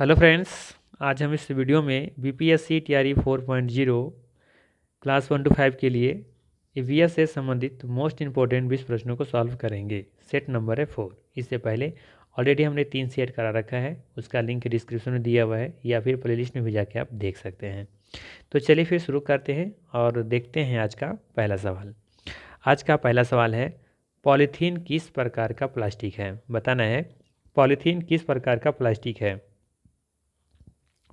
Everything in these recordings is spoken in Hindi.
हेलो फ्रेंड्स, आज हम इस वीडियो में बीपीएससी टीआरई 4.0 क्लास 1 to 5 के लिए ईवीएस से संबंधित मोस्ट इंपॉर्टेंट 20 प्रश्नों को सॉल्व करेंगे। सेट नंबर है 4। इससे पहले ऑलरेडी हमने 3 सेट करा रखा है, उसका लिंक डिस्क्रिप्शन में दिया हुआ है या फिर प्लेलिस्ट में भी जाके आप देख सकते हैं। तो चलिए फिर शुरू करते हैं और देखते हैं आज का पहला सवाल। आज का पहला सवाल है, पॉलीथीन किस प्रकार का प्लास्टिक है? बताना है पॉलीथीन किस प्रकार का प्लास्टिक है।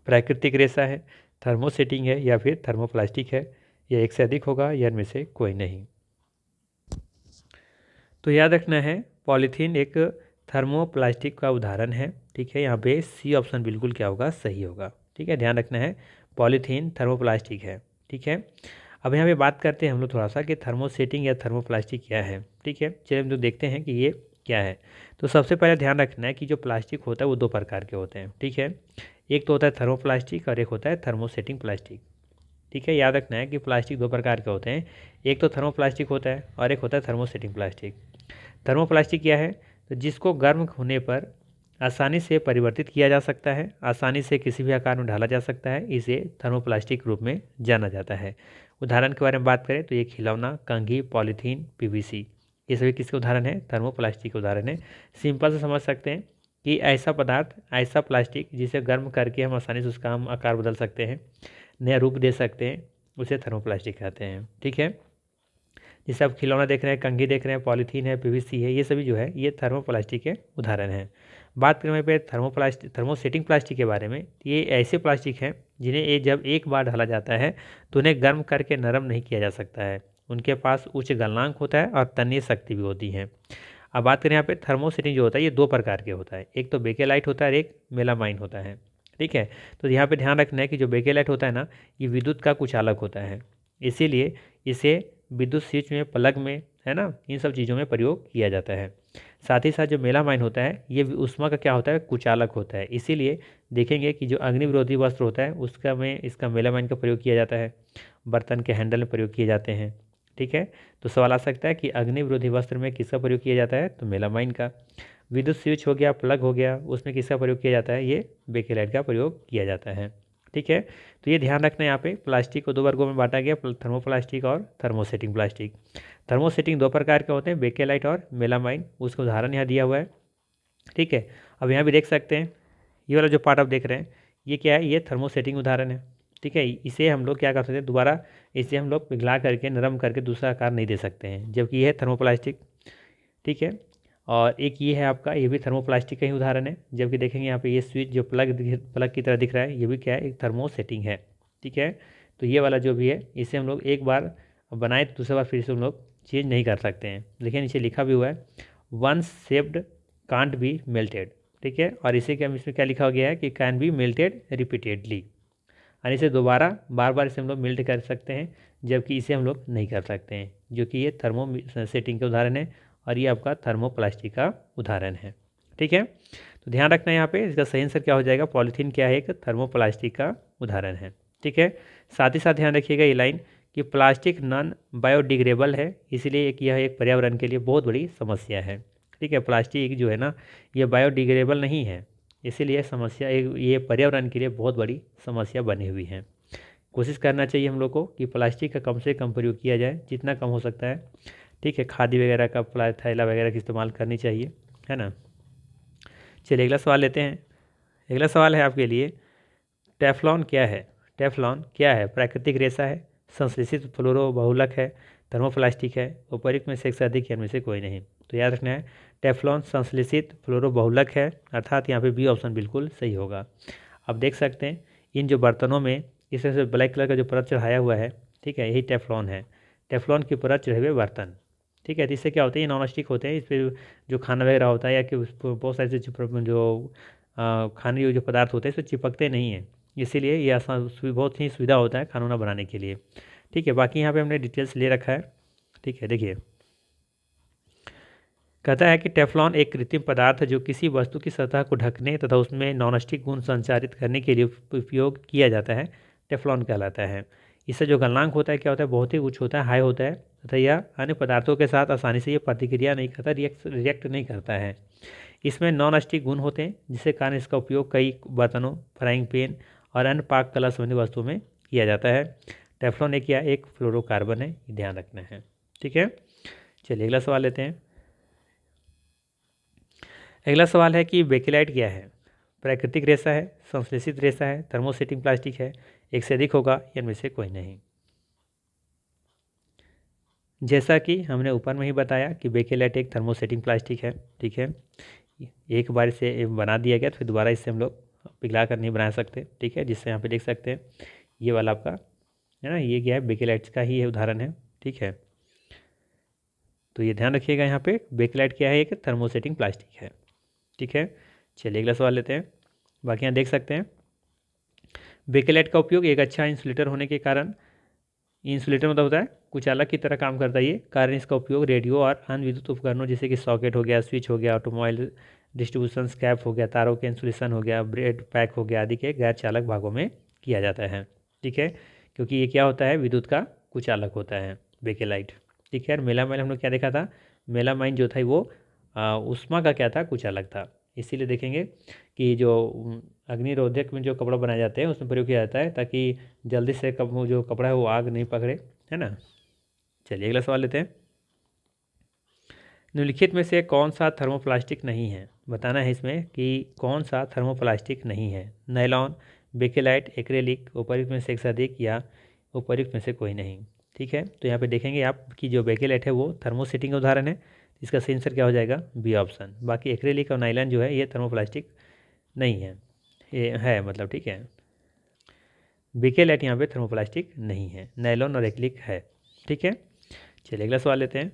प्राकृतिक रेशा है, थर्मोसेटिंग है या फिर थर्मोप्लास्टिक है, या एक से अधिक होगा या इनमें से कोई नहीं। तो याद रखना है पॉलीथीन एक थर्मोप्लास्टिक का उदाहरण है। ठीक है, यहाँ पे सी ऑप्शन बिल्कुल क्या होगा, सही होगा। ठीक है, ध्यान रखना है पॉलीथीन थर्मोप्लास्टिक है। ठीक है, अब यहाँ पे बात करते हैं हम लोग थोड़ा सा कि थर्मोसेटिंग या थर्मोप्लास्टिक क्या है। ठीक है, चलिए हम लोग देखते हैं कि ये क्या है। तो सबसे पहले ध्यान रखना है कि जो प्लास्टिक होता है वो दो प्रकार के होते हैं। ठीक है, एक तो होता है थर्मोप्लास्टिक और एक होता है थर्मोसेटिंग प्लास्टिक। ठीक है, याद रखना है कि प्लास्टिक दो प्रकार के होते हैं, एक तो थर्मोप्लास्टिक होता है और एक होता है थर्मोसेटिंग प्लास्टिक। थर्मोप्लास्टिक क्या है? तो जिसको गर्म होने पर आसानी से परिवर्तित किया जा सकता है, आसानी से किसी भी आकार में ढाला जा सकता है, इसे थर्मोप्लास्टिक रूप में जाना जाता है। उदाहरण के बारे में बात करें तो ये खिलौना, कंघी, पॉलीथीन, पीवीसी, ये सभी किसके उदाहरण है? थर्मोप्लास्टिक के उदाहरण है। सिंपल से समझ सकते हैं कि ऐसा पदार्थ, ऐसा प्लास्टिक जिसे गर्म करके हम आसानी से उसका हम आकार बदल सकते हैं, नया रूप दे सकते हैं, उसे थर्मोप्लास्टिक कहते हैं। ठीक है, जैसे आप खिलौना देख रहे हैं, कंघी देख रहे हैं, पॉलीथीन है, पीवीसी है, ये सभी जो है ये थर्मोप्लास्टिक के उदाहरण हैं। बात करें पे थर्मोसेटिंग प्लास्टिक के बारे में, ये ऐसे प्लास्टिक हैं जिन्हें जब एक बार ढाला जाता है तो उन्हें गर्म करके नरम नहीं किया जा सकता है। उनके पास उच्च गलनांक होता है और तन्य शक्ति भी होती है। अब बात करें यहाँ पे थर्मोसेटिंग जो होता है ये दो प्रकार के होता है, एक तो बेकेलाइट होता है और एक मेलामाइन होता है। ठीक है, तो यहाँ पे ध्यान रखना है कि जो बेकेलाइट होता है ना, ये विद्युत का कुचालक होता है, इसीलिए इसे विद्युत स्विच में, प्लग में, है ना, इन सब चीज़ों में प्रयोग किया जाता है। साथ ही साथ जो मेलामाइन होता है ये उष्मा का क्या होता है, कुचालक होता है, इसीलिए देखेंगे कि जो अग्नि विरोधी वस्त्र होता है उसका में इसका मेलामाइन का प्रयोग किया जाता है, बर्तन के हैंडल में प्रयोग किए जाते हैं। ठीक है, तो सवाल आ सकता है कि अग्नि विरोधी वस्त्र में किसका प्रयोग किया जाता है? तो मेलामाइन का। विद्युत स्विच हो गया, प्लग हो गया, उसमें किसका प्रयोग किया जाता है? ये बेकेलाइट का प्रयोग किया जाता है। ठीक है, तो ये ध्यान रखना है, यहाँ पे प्लास्टिक को दो वर्गों में बांटा गया, थर्मोप्लास्टिक और थर्मोसेटिंग प्लास्टिक। थर्मोसेटिंग दो प्रकार के होते हैं, बेकेलाइट और मेलामाइन, उसका उदाहरण यहाँ दिया हुआ है। ठीक है, अब यहाँ भी देख सकते हैं ये वाला जो पार्ट आप देख रहे हैं ये क्या है? ये थर्मोसेटिंग उदाहरण है। ठीक है, इसे हम लोग क्या कर सकते हैं, दोबारा इसे हम लोग पिघला करके नरम करके दूसरा आकार नहीं दे सकते हैं, जबकि ये है थर्मोप्लास्टिक। ठीक है, और एक ये है आपका, ये भी थर्मोप्लास्टिक का ही उदाहरण है, जबकि देखेंगे यहाँ पे ये स्विच जो प्लग की तरह दिख रहा है ये भी क्या है? एक थर्मोसेटिंग है। ठीक है, तो ये वाला जो भी है इसे हम लोग एक बार बनाए तो दूसरी बार फिर से हम लोग चेंज नहीं कर सकते हैं। देखिए नीचे लिखा भी हुआ है, once shaped can't be melted. ठीक है, और इसे क्या, इसमें क्या लिखा गया है कि कैन बी मेल्टेड रिपीटेडली, और इसे दोबारा बार बार इसे हम लोग मेल्ट कर सकते हैं, जबकि इसे हम लोग नहीं कर सकते हैं, जो कि ये थर्मो सेटिंग के उदाहरण है और ये आपका थर्मोप्लास्टिक का उदाहरण है। ठीक है, तो ध्यान रखना है यहाँ पे इसका सही आंसर क्या हो जाएगा, पॉलीथीन क्या है? एक थर्मोप्लास्टिक का उदाहरण है। ठीक है, साथ ही साथ ध्यान रखिएगा ये लाइन कि प्लास्टिक नॉन बायोडिग्रेडेबल है, इसलिए यह एक पर्यावरण के लिए बहुत बड़ी समस्या है। ठीक है, प्लास्टिक जो है ना ये बायोडिग्रेडेबल नहीं है, इसीलिए समस्या ये पर्यावरण के लिए बहुत बड़ी समस्या बनी हुई है। कोशिश करना चाहिए हम लोग को कि प्लास्टिक का कम से कम प्रयोग किया जाए, जितना कम हो सकता है। ठीक है, खादी वगैरह का थैला वगैरह का इस्तेमाल करनी चाहिए, है ना। चलिए अगला सवाल लेते हैं। अगला सवाल है आपके लिए, टेफ्लॉन क्या है? टेफ्लॉन क्या है? प्राकृतिक रेशा है, संश्लेषित फ्लोरो बहुलक है, थर्मोप्लास्टिक है, उपयुक्त में से एक से अधिक या इनमें से कोई नहीं। तो याद रखना है टेफ्लॉन संश्लेषित फ्लोरो बहुलक है, अर्थात यहाँ पे बी ऑप्शन बिल्कुल सही होगा। अब देख सकते हैं इन जो बर्तनों में इस तरह से ब्लैक कलर का जो परत चढ़ाया हुआ है, ठीक है, यही टेफ्लॉन है। टेफ्लॉन की परत चढ़े हुए बर्तन। ठीक है, तो इससे क्या होता है, ये नॉन स्टिक होते हैं, इस पर जो खाना वगैरह होता है या कि बहुत सारे जो खाने योग्य जो पदार्थ होते हैं इस पर चिपकते नहीं हैं, इसीलिए ये आसान बहुत ही सुविधा होता है खाना वाना बनाने के लिए। ठीक है, बाकी यहाँ पे हमने डिटेल्स ले रखा है। ठीक है, देखिए कहता है कि टेफ्लॉन एक कृत्रिम पदार्थ है जो किसी वस्तु की सतह को ढकने तथा उसमें नॉनस्टिक गुण संचारित करने के लिए उपयोग किया जाता है, टेफ्लॉन कहलाता है। इससे जो गलनांक होता है क्या होता है, बहुत ही उच्च होता है, हाई होता है, तथा यह अन्य पदार्थों के साथ आसानी से ये प्रतिक्रिया नहीं करता, रिएक्ट नहीं करता है। इसमें नॉन स्टिक गुण होते हैं, जिसके कारण इसका उपयोग कई बर्तनों, फ्राइंग पैन और अन्य पाक कला संबंधी वस्तुओं में किया जाता है। टेफ्लॉन एक फ्लोरोकार्बन है, ये ध्यान रखना है। ठीक है, चलिए अगला सवाल लेते हैं। अगला सवाल है कि बेकेलाइट क्या है? प्राकृतिक रेशा है, संश्लेषित रेशा है, थर्मोसेटिंग प्लास्टिक है, एक से अधिक होगा, इनमें से कोई नहीं। जैसा कि हमने ऊपर में ही बताया कि बेकेलाइट एक थर्मोसेटिंग प्लास्टिक है। ठीक है, एक बार इसे बना दिया गया तो फिर दोबारा इससे हम लोग पिघला कर नहीं बना सकते। ठीक है, जिससे यहाँ पे देख सकते हैं ये वाला आपका है ना, ये क्या है, बेकेलाइट का ही उदाहरण है। ठीक है, तो ये ध्यान रखिएगा, यहाँ पे बेकेलाइट क्या है, एक थर्मोसेटिंग प्लास्टिक है। ठीक है, चलिए अगला सवाल लेते हैं। बाकी यहाँ देख सकते हैं बेकेलाइट का उपयोग एक अच्छा इंसुलेटर होने के कारण, इंसुलेटर मतलब होता है कुचालक की तरह काम करता है ये, कारण इसका उपयोग रेडियो और अन्य विद्युत उपकरणों जैसे कि सॉकेट हो गया, स्विच हो गया, ऑटोमोबाइल डिस्ट्रीब्यूशन कैप हो गया, तारों के इंसुलेशन हो गया, ब्रेड पैक हो गया आदि के गैर चालक भागों में किया जाता है। ठीक है, क्योंकि ये क्या होता है, विद्युत का कुचालक होता है बेकेलाइट। ठीक है, मेलामाइन हम लोग क्या देखा था, मेलामाइन जो था वो ऊष्मा का क्या था, कुचालक था। इसीलिए देखेंगे कि जो अग्निरोधक में जो कपड़ा बनाए जाते हैं उसमें प्रयोग किया जाता है, ताकि जल्दी से जो कपड़ा है वो आग नहीं पकड़े, है ना। चलिए अगला सवाल लेते हैं। निम्नलिखित में से कौन सा थर्मोप्लास्टिक नहीं है? बताना है इसमें कि कौन सा थर्मोप्लास्टिक नहीं है। नायलॉन, बेकेलाइट, एक्रेलिक, उपयुक्त में से एक से अधिक या उपयुक्त में से कोई नहीं। ठीक है, तो यहाँ पे देखेंगे आप कि जो बेकेलाइट है वो थर्मोसेटिंग का उदाहरण है, इसका सही आंसर क्या हो जाएगा, बी ऑप्शन। बाकी एक्रेलिक और नायलॉन जो है ये थर्मोप्लास्टिक नहीं है, ये है मतलब। ठीक है, बेकेलाइट यहाँ पे थर्मोप्लास्टिक नहीं है, नायलॉन और एक्रेलिक है। ठीक है, चलिए अगला सवाल लेते हैं।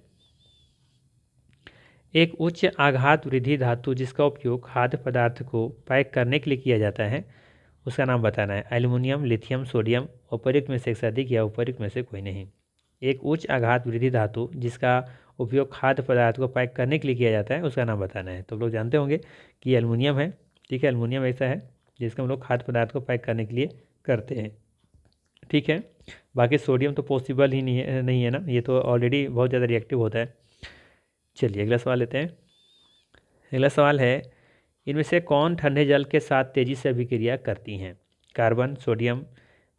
एक उच्च आघात वृद्धि धातु जिसका उपयोग खाद्य पदार्थ को पैक करने के लिए किया जाता है, उसका नाम बताना है। एल्युमिनियम, लिथियम, सोडियम, उपयुक्त में से एक से अधिक या उपयुक्त में से कोई नहीं। एक उच्च आघात वृद्धि धातु जिसका उपयोग खाद्य पदार्थ को पैक करने के लिए किया जाता है, उसका नाम बताना है। तो लोग जानते होंगे कि एल्युमिनियम है। ठीक है, एल्युमिनियम ऐसा है जिसका हम लोग खाद्य पदार्थ को पैक करने के लिए करते हैं। ठीक है, बाकी सोडियम तो पॉसिबल ही नहीं है ना, ये तो ऑलरेडी बहुत ज़्यादा रिएक्टिव होता है। चलिए अगला सवाल लेते हैं। अगला सवाल है, इनमें से कौन ठंडे जल के साथ तेज़ी से अभिक्रिया करती हैं? कार्बन, सोडियम,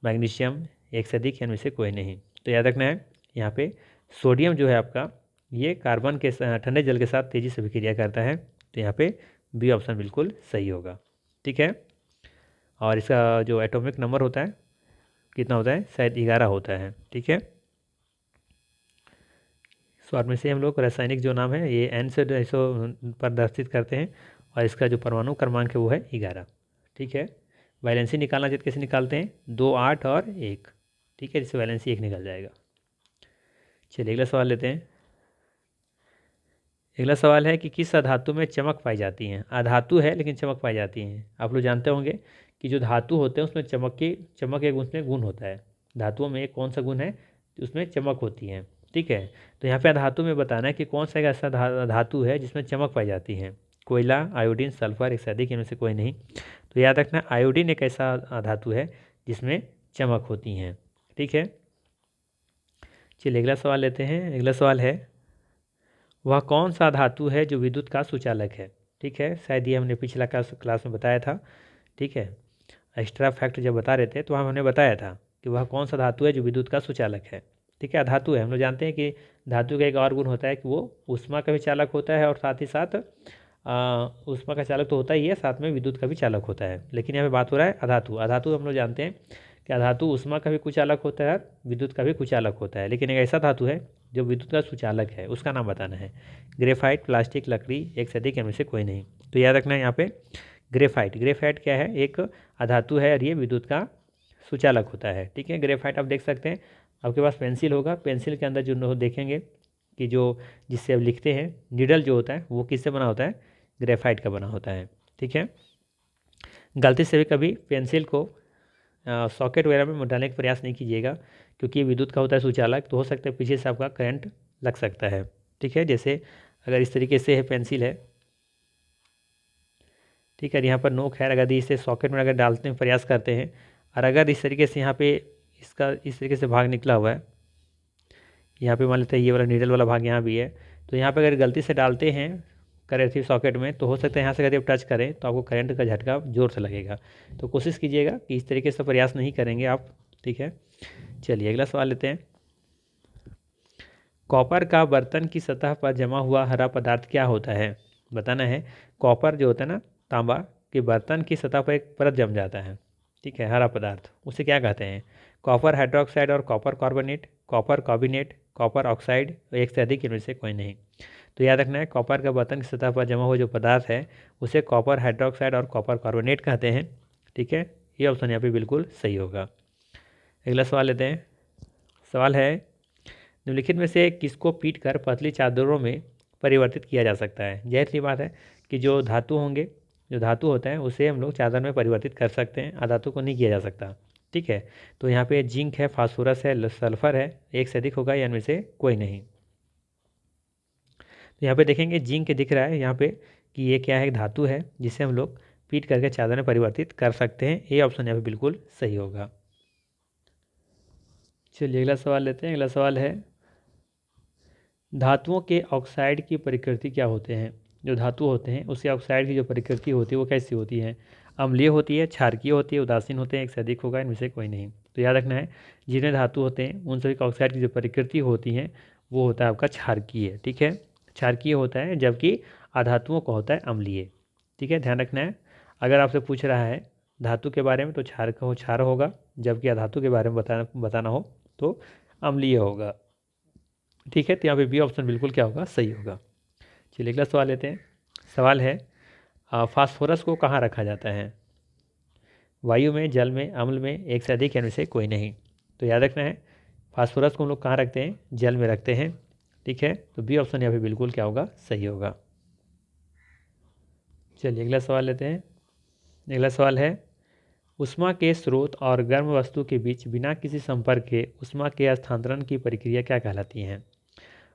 मैग्नीशियम, एक से अधिक, इनमें से कोई नहीं। तो याद रखना है यहाँ पे सोडियम जो है आपका, ये कार्बन के ठंडे जल के साथ तेज़ी से अभिक्रिया करता है। तो यहाँ पे बी ऑप्शन बिल्कुल सही होगा। ठीक है, और इसका जो एटॉमिक नंबर होता है कितना होता है, शायद 11 होता है। ठीक है, स्वाद में से हम लोग रासायनिक जो नाम है ये एन से ऐसो प्रदर्शित करते हैं, और इसका जो परमाणु क्रमांक है वो है 11। ठीक है, वैलेंसी निकालना चाहिए, कैसे निकालते हैं, 2, 8 और 1। ठीक है, जिससे वैलेंसी 1 निकल जाएगा। चलिए अगला सवाल लेते हैं। अगला सवाल है कि किस अधातु में चमक पाई जाती है? अधातु है लेकिन चमक पाई जाती है। आप लोग जानते होंगे कि जो धातु होते हैं उसमें चमक एक उसमें गुण होता है। धातुओं में एक कौन सा गुण है, उसमें चमक होती है। ठीक है, तो यहाँ पे अधातु में बताना है कि कौन सा एक ऐसा धातु है जिसमें चमक पाई जाती है। कोयला, आयोडीन, सल्फर, एक से अधिक, इनमें से कोई नहीं। तो याद रखना आयोडीन एक ऐसा धातु है जिसमें चमक होती हैं। ठीक है, चलिए अगला सवाल लेते हैं। अगला सवाल है, वह कौन सा धातु है जो विद्युत का सुचालक है? ठीक है, शायद ये हमने पिछला क्लास में बताया था। ठीक है, एक्स्ट्रा फैक्ट जब बता रहे थे तो हमने बताया था कि वह कौन सा धातु है जो विद्युत का सुचालक है। ठीक है, धातु है, हम लोग जानते हैं कि धातु का एक और गुण होता है कि वो ऊष्मा का भी चालक होता है, और साथ ही साथ ऊष्मा का चालक तो होता ही है, साथ में विद्युत का भी चालक होता है। लेकिन यहाँ पे बात हो रहा है अधातु। अधातु हम लोग जानते हैं कि अधातु ऊष्मा का भी कुचालक होता है, विद्युत का भी कुचालक होता है, लेकिन एक ऐसा धातु है जो विद्युत का सुचालक है, उसका नाम बताना है। ग्रेफाइट, प्लास्टिक, लकड़ी, एक से अधिक, इनमें से कोई नहीं। तो याद रखना है यहाँ पे ग्रेफाइट क्या है, एक अधातु है और ये विद्युत का सुचालक होता है। ठीक है, ग्रेफाइट आप देख सकते हैं, आपके पास पेंसिल होगा, पेंसिल के अंदर जो देखेंगे कि जो जिससे अब लिखते हैं नीडल जो होता है वो किससे बना होता है, ग्रेफाइट का बना होता है। ठीक है, गलती से भी कभी पेंसिल को सॉकेट वगैरह में डालने का प्रयास नहीं कीजिएगा, क्योंकि ये विद्युत का होता है सुचालक, तो हो सकता है पीछे से आपका करंट लग सकता है। ठीक है, जैसे अगर इस तरीके से है पेंसिल है, ठीक है, यहाँ पर नोक है, अगर इसे सॉकेट में अगर डालने का प्रयास करते हैं, और अगर इस तरीके से यहाँ पे इसका इस तरीके से भाग निकला हुआ है, यहाँ पे मान लेते हैं ये वाला नीडल वाला भाग यहाँ भी है, तो यहाँ पे अगर गलती से डालते हैं करे थी सॉकेट में, तो हो सकता है यहाँ से यदि आप टच करें तो आपको करंट का झटका जोर से लगेगा। तो कोशिश कीजिएगा कि इस तरीके से प्रयास नहीं करेंगे आप, ठीक है। चलिए अगला सवाल लेते हैं। कॉपर का बर्तन की सतह पर जमा हुआ हरा पदार्थ क्या होता है? बताना है। कॉपर जो होता है ना, तांबा के बर्तन की सतह पर एक परत जम जाता है, ठीक है, हरा पदार्थ, उसे क्या कहते हैं? कॉपर हाइड्रोक्साइड और copper carbonate, copper carbonate, copper oxide, एक से अधिक इनमें से कोई नहीं। तो याद रखना है, कॉपर का बर्तन की सतह पर जमा हुआ जो पदार्थ है उसे कॉपर हाइड्रोक्साइड और कॉपर कार्बोनेट कहते हैं, ठीक है। ये ऑप्शन यहाँ पे बिल्कुल सही होगा। अगला सवाल लेते हैं। सवाल है, निम्नलिखित में से किसको पीट कर पतली चादरों में परिवर्तित किया जा सकता है? जाहिर सी बात है कि जो धातु होंगे, जो धातु होता है उसे हम लोग चादर में परिवर्तित कर सकते हैं, अधातु को नहीं किया जा सकता, ठीक है। तो यहाँ पे जिंक है, फास्फोरस है, सल्फर है, एक से अधिक होगा या इनमें से कोई नहीं। तो यहाँ पे देखेंगे जिंक दिख रहा है यहाँ पे कि ये क्या है, धातु है जिसे हम लोग पीट करके चादर में परिवर्तित कर सकते हैं। ये ऑप्शन यहाँ पे बिल्कुल सही होगा। चलिए अगला सवाल लेते हैं। अगला सवाल है, धातुओं के ऑक्साइड की प्रकृति क्या होते हैं? जो धातु होते हैं उसके ऑक्साइड की जो प्रकृति होती है वो कैसी होती है? अम्लीय होती है, क्षारकीय होती है, उदासीन होते हैं, एक से अधिक होगा, इनमें से कोई नहीं। तो याद रखना है, जितने धातु होते हैं उन सभी का ऑक्साइड की जो प्रकृति होती है वो होता है आपका क्षारकीय, ठीक है। क्षारकीय होता है, जबकि अधातुओं का होता है अम्लीय, ठीक है, ध्यान रखना है। अगर आपसे पूछ रहा है धातु के बारे में तो क्षार होगा, जबकि अधातु के बारे में बताना हो तो अम्लीय होगा, ठीक है। तो यहाँ पे बी ऑप्शन बिल्कुल क्या होगा, सही होगा। चलिए अगला सवाल लेते हैं। सवाल है, फास्फोरस को कहाँ रखा जाता है? वायु में, जल में, अम्ल में, एक से अधिक, इनमें से कोई नहीं। तो याद रखना है, फास्फोरस को हम लोग कहाँ रखते हैं? जल में रखते हैं, ठीक है। तो बी ऑप्शन यहाँ पे बिल्कुल क्या होगा, सही होगा। चलिए अगला सवाल लेते हैं। अगला सवाल है, ऊष्मा के स्रोत और गर्म वस्तु के बीच बिना किसी संपर्क के ऊष्मा के हस्तांतरण की प्रक्रिया क्या कहलाती है?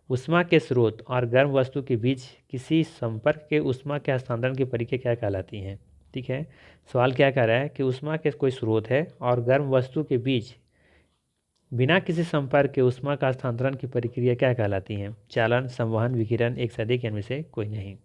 ऊष्मा के स्रोत और गर्म वस्तु के बीच किसी संपर्क के ऊष्मा के हस्तांतरण की प्रक्रिया क्या कहलाती है, ठीक है। सवाल क्या कह रहा है कि ऊष्मा के कोई स्रोत है और गर्म वस्तु के बीच बिना किसी संपर्क के ऊष्मा का हस्तांतरण की प्रक्रिया क्या कहलाती है? चालन, संवहन, विकिरण, एक से अधिक, इनमें से कोई नहीं।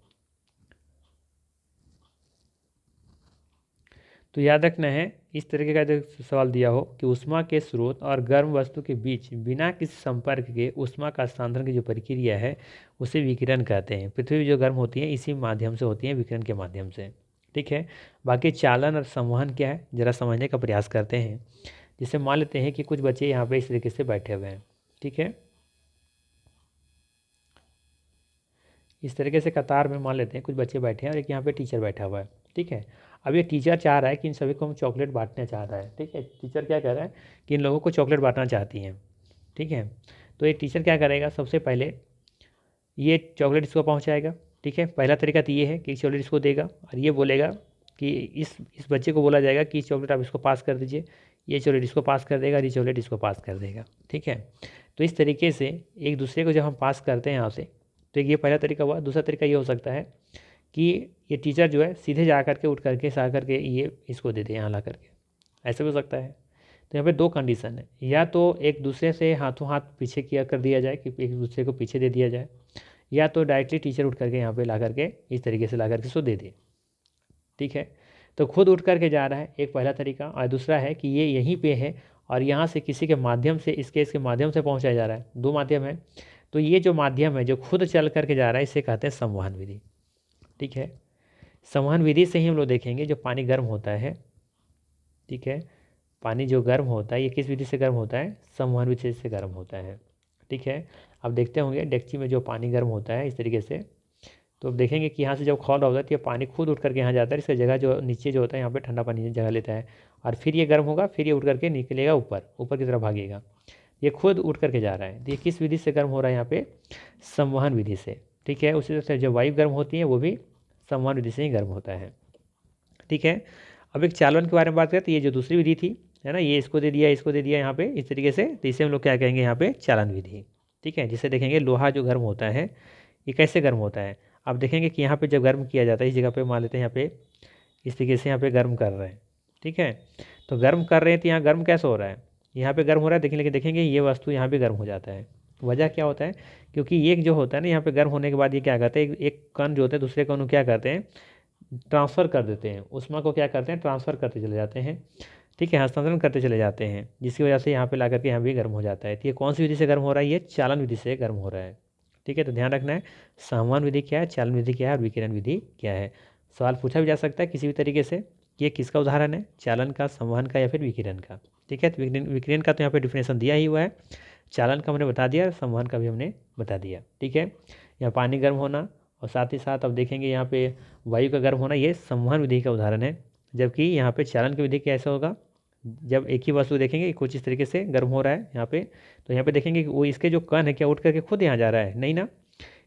तो याद रखना है, इस तरीके का सवाल दिया हो कि ऊष्मा के स्रोत और गर्म वस्तु के बीच बिना किसी संपर्क के ऊष्मा का हस्तांतरण की जो प्रक्रिया है उसे विकिरण कहते हैं। पृथ्वी जो गर्म होती है इसी माध्यम से होती है, विकिरण के माध्यम से, ठीक है। बाकी चालन और संवहन क्या है, जरा समझने का प्रयास करते हैं। जिसे मान लेते हैं कि कुछ बच्चे यहाँ पे इस तरीके से बैठे हुए हैं, ठीक है, इस तरीके से कतार में मान लेते हैं कुछ बच्चे बैठे हैं और एक यहाँ पे टीचर बैठा हुआ है, ठीक है। अब ये टीचर चाह रहा है कि इन सभी को हम चॉकलेट बांटना चाह रहा है, ठीक है। टीचर क्या कह रहा है कि इन लोगों को चॉकलेट बांटना चाहती हैं, ठीक है। तो ये टीचर क्या करेगा, सबसे पहले ये चॉकलेट इसको पहुँचाएगा, ठीक है। पहला तरीका तो ये है कि चॉकलेट इसको देगा और ये बोलेगा कि इस बच्चे को बोला जाएगा कि चॉकलेट आप इसको पास कर दीजिए, ये चॉकलेट इसको पास कर देगा, ये चॉकलेट इसको पास कर देगा, ठीक है। तो इस तरीके से एक दूसरे को जब हम पास करते हैं यहाँ से, तो ये पहला तरीका हुआ। दूसरा तरीका ये हो सकता है कि ये टीचर जो है सीधे जा करके उठ करके सा करके ये इसको दे दे यहाँ ला करके, ऐसा भी हो सकता है। तो यहाँ पे दो कंडीशन है, या तो एक दूसरे से हाथों हाथ पीछे किया कर दिया जाए कि एक दूसरे को पीछे दे दिया जाए, या तो डायरेक्टली टीचर उठ करके यहाँ पे ला करके इस तरीके से ला करके इसको दे दे, ठीक है। तो खुद उठ करके जा रहा है, एक पहला तरीका। और दूसरा है कि ये यहीं पे है और यहाँ से किसी के माध्यम से इसके माध्यम से पहुँचाया जा रहा है, दो माध्यम है। तो ये जो माध्यम है जो खुद चल करके जा रहा है इसे कहते हैं संवहन विधि, ठीक है। संवहन विधि से ही हम लोग देखेंगे जो पानी गर्म होता है, ठीक है, पानी जो गर्म होता है ये किस विधि से गर्म होता है? संवहन विधि से गर्म होता है, ठीक है। अब देखते होंगे डेगची में जो पानी गर्म होता है इस तरीके से, तो अब देखेंगे कि यहाँ से जब खौल होता है तो ये पानी खुद उठ करके यहाँ जाता है, इसका जगह जो नीचे जो होता है यहाँ पे ठंडा पानी जगह लेता है और फिर ये गर्म होगा, फिर ये उठ करके निकलेगा ऊपर की तरफ भागेगा, ये खुद उठ करके जा रहा है। तो ये किस विधि से गर्म हो रहा है यहाँ पे? संवहन विधि से, ठीक है। उसी तरह से जब वायु गर्म होती है वो भी संवहन विधि से ही गर्म होता है, ठीक है। अब एक चालन के बारे में बात करें तो ये जो दूसरी विधि थी है ना, ये इसको दे दिया इसको दे दिया यहाँ पे इस तरीके से, तो इसे हम लोग क्या कहेंगे यहाँ पे? चालन विधि, ठीक है। जिसे देखेंगे लोहा जो गर्म होता है ये कैसे गर्म होता है। अब देखेंगे कि यहाँ पे जब गर्म किया जाता है इस जगह पे मान लेते हैं यहाँ पे इस तरीके से यहाँ पे गर्म कर रहे हैं, ठीक है। तो गर्म कर रहे हैं तो यहाँ गर्म कैसे हो रहा है? यहाँ पे गर्म हो रहा है देखिए, लेकिन देखेंगे ये वस्तु यहाँ पे गर्म हो जाता है, वजह क्या होता है, क्योंकि ये जो होता है ना यहाँ पे गर्म होने के बाद ये क्या करते हैं, एक कण जो होता है दूसरे कण को क्या करते हैं, ट्रांसफ़र कर देते हैं, ऊष्मा को क्या करते हैं, ट्रांसफ़र करते चले जाते हैं, ठीक है, हस्तांतरण करते चले जाते हैं, जिसकी वजह से यहाँ पे ला करके यहाँ भी गर्म हो जाता है। तो ये कौन सी विधि से गर्म हो रहा है, ये चालन विधि से गर्म हो रहा है, ठीक है। तो ध्यान रखना है संवहन विधि क्या है, चालन विधि क्या है और विकिरण विधि क्या है। सवाल पूछा भी जा सकता है किसी भी तरीके से, ये किसका उदाहरण है, चालन का, संवहन का या फिर विकिरण का, ठीक है। तो विकिरण का तो यहाँ पे डिफिनेशन दिया ही हुआ है, चालन का हमने बता दिया और संवहन का भी हमने बता दिया, ठीक है। यहाँ पानी गर्म होना और साथ ही साथ अब देखेंगे यहाँ पे वायु का गर्म होना, ये संवहन विधि का उदाहरण है, जबकि यहाँ पे चालन की विधि कैसा होगा, जब एक ही वस्तु देखेंगे कुछ इस तरीके से गर्म हो रहा है यहाँ पे, तो यहाँ पे देखेंगे कि वो इसके जो कण है क्या उठ करके खुद यहाँ जा रहा है, नहीं ना,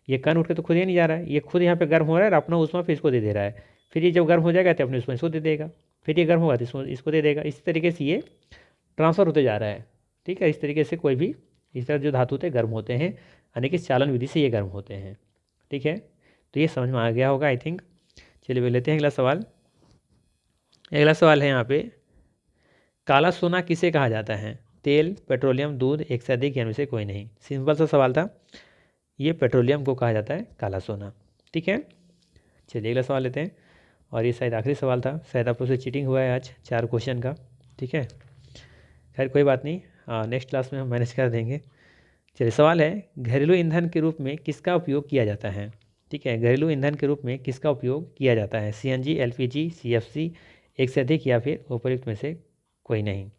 ये कण उठ के तो खुद ही नहीं जा रहा है, ये खुद यहाँ पे गर्म हो रहा है और अपना ऊष्मा फिर इसको दे रहा है, फिर ये जब गर्म हो जाएगा तो अपने ऊष्मा इसको दे देगा, फिर ये गर्म होगा तो इसको दे देगा, इस तरीके से ये ट्रांसफ़र होते जा रहा है, ठीक है। इस तरीके से कोई भी इस तरह जो धातु होते हैं गर्म होते हैं, यानी कि चालन विधि से ये गर्म होते हैं, ठीक है। तो ये समझ में आ गया होगा आई थिंक। चलिए वे लेते हैं अगला सवाल। अगला सवाल है यहाँ पे, काला सोना किसे कहा जाता है, तेल, पेट्रोलियम, दूध, एक से अधिक या इनमें से कोई नहीं। सिंपल सा सवाल था, ये पेट्रोलियम को कहा जाता है काला सोना, ठीक है। चलिए अगला सवाल लेते हैं, और ये शायद आखिरी सवाल था, शायद आप लोग से चीटिंग हुआ है आज 4 क्वेश्चन का, ठीक है। खैर कोई बात नहीं, नेक्स्ट क्लास में हम मैनेज कर देंगे। चलिए सवाल है, घरेलू ईंधन के रूप में किसका उपयोग किया जाता है, ठीक है। घरेलू ईंधन के रूप में किसका उपयोग किया जाता है, सीएनजी, एलपीजी, सीएफसी, एक से अधिक या फिर उपयुक्त में से कोई नहीं,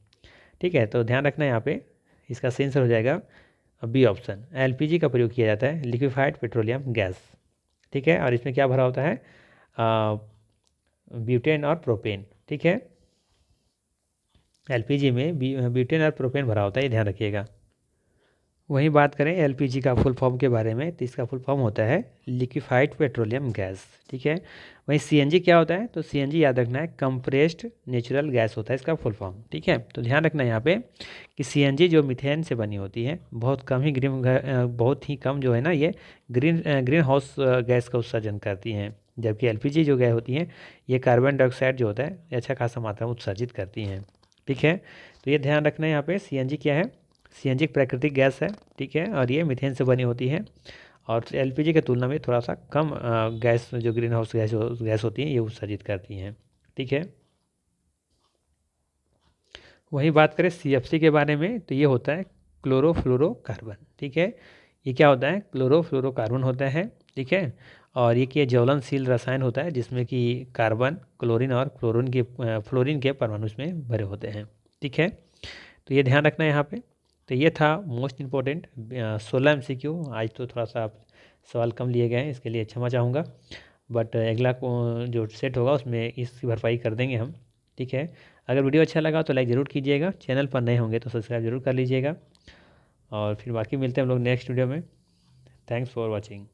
ठीक है। तो ध्यान रखना है यहाँ पे, इसका सही आंसर हो जाएगा बी ऑप्शन, एलपीजी का प्रयोग किया जाता है, लिक्विफाइड पेट्रोलियम गैस, ठीक है। और इसमें क्या भरा होता है, ब्यूटेन और प्रोपेन, ठीक है। एलपीजी में ब्यूटेन और प्रोपेन भरा होता है, ये ध्यान रखिएगा। वहीं बात करें एलपीजी का फुल फॉर्म के बारे में, तो इसका फुल फॉर्म होता है लिक्विफाइड पेट्रोलियम गैस, ठीक है। वहीं सीएनजी क्या होता है, तो सीएनजी याद रखना है कंप्रेस्ड नेचुरल गैस होता है इसका फुल फॉर्म, ठीक है। तो ध्यान रखना है यहाँ पे कि सीएनजी जो मीथेन से बनी होती है, बहुत ही कम जो है ना ये ग्रीन हाउस गैस का उत्सर्जन करती हैं, जबकि एलपीजी जो गैस होती हैं ये कार्बन डाइऑक्साइड जो होता है ये अच्छा खासा मात्रा में उत्सर्जित करती हैं, ठीक है। तो ये ध्यान रखना है यहाँ पे, सीएनजी क्या है, सीएनजी एक प्राकृतिक गैस है, ठीक है, और ये मीथेन से बनी होती है, और एलपीजी की तुलना में थोड़ा सा कम गैस जो ग्रीन हाउस गैस होती हैं ये उत्सर्जित करती हैं, ठीक है। वही बात करें सीएफसी के बारे में, तो ये होता है क्लोरोफ्लोरोकार्बन, ठीक है। ये क्या होता है, क्लोरोफ्लोरोकार्बन होता है, ठीक है। और ये कि ज्वलनशील रसायन होता है जिसमें कि कार्बन, क्लोरीन और फ्लोरीन के परमाणु इसमें भरे होते हैं, ठीक है। तो ये ध्यान रखना है यहाँ पे। तो ये था मोस्ट इम्पोर्टेंट 16 MCQ। आज तो थोड़ा सा सवाल कम लिए गए हैं, इसके लिए क्षमा चाहूँगा, बट अगला को जो सेट होगा उसमें इसकी भरपाई कर देंगे हम, ठीक है। अगर वीडियो अच्छा लगा तो लाइक ज़रूर कीजिएगा, चैनल पर नए होंगे तो सब्सक्राइब जरूर कर लीजिएगा, और फिर बाकी मिलते हैं हम लोग नेक्स्ट वीडियो में। Thanks for watching.